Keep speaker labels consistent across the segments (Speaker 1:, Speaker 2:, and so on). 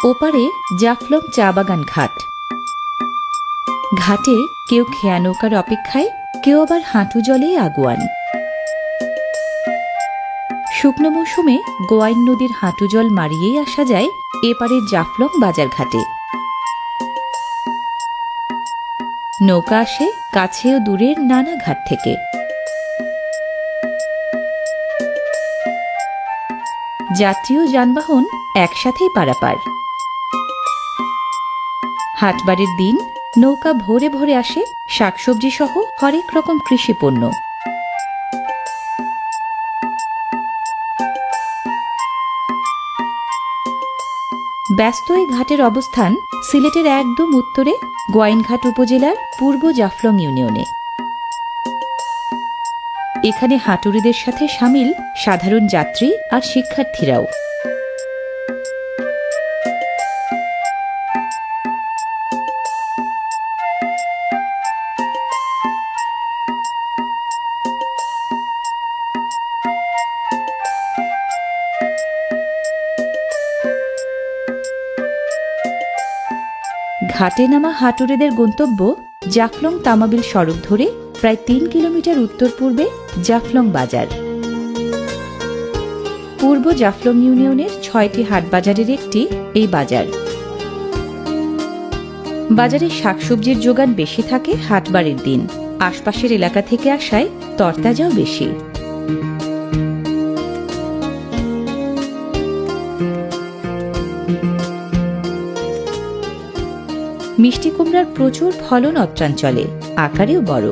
Speaker 1: ওপারে জাফলং চা বাগান ঘাট। ঘাটে কেউ খেয়া নৌকার অপেক্ষায়, কেউ আবার হাঁটু জলেই আগুয়ান। শুকনো মৌসুমে গোয়াইন নদীর হাঁটু জল মারিয়েই আসা যায় এপারে জাফলং বাজার ঘাটে। নৌকা আসে কাছে ও দূরের নানা ঘাট থেকে। যাত্রী ও যানবাহন একসাথেই পারাপার। হাটবারের দিন নৌকা ভোরে ভোরে আসে শাকসবজি সহ হরেক রকম কৃষি পণ্য। ব্যস্ত এই ঘাটের অবস্থান সিলেটের একদম উত্তরে গোয়াইনঘাট উপজেলার পূর্ব জাফলং ইউনিয়নে। এখানে হাটুরিদের সাথে সামিল সাধারণ যাত্রী আর শিক্ষার্থীরাও। ঘাটে নামা হাটুরেদের গন্তব্য জাফলং তামাবিল সড়ক ধরে প্রায় ৩ কিলোমিটার উত্তর পূর্বে জাফলং বাজার। পূর্ব জাফলং ইউনিয়নের ৬টি হাট বাজারের একটি এই বাজার। বাজারে শাকসবজির যোগান বেশি থাকে হাটবারের দিন। আশপাশের এলাকা থেকে আসায় তরতাজাও বেশি। মিষ্টি কুমড়ার প্রচুর ফলন অত্রাঞ্চলে, আকারেও বড়।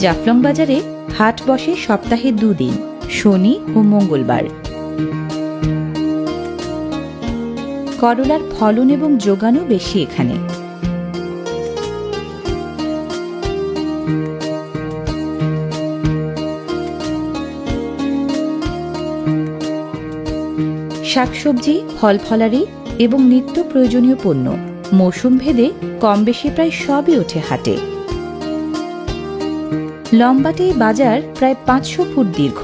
Speaker 1: জাফলং বাজারে হাট বসে সপ্তাহে ২ দিন, শনি ও মঙ্গলবার। করলার ফলন এবং যোগানও বেশি এখানে। শাকসবজি, ফল ফলারি এবং নিত্য প্রয়োজনীয় পণ্য মৌসুম ভেদে কম বেশি প্রায় সবই ওঠে হাটে। লম্বাটে এই বাজার প্রায় ৫০০ ফুট দীর্ঘ।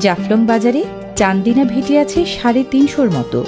Speaker 1: জাফলং বাজারে চান্দিনা ভিটে আছে ৩৫০র মতো।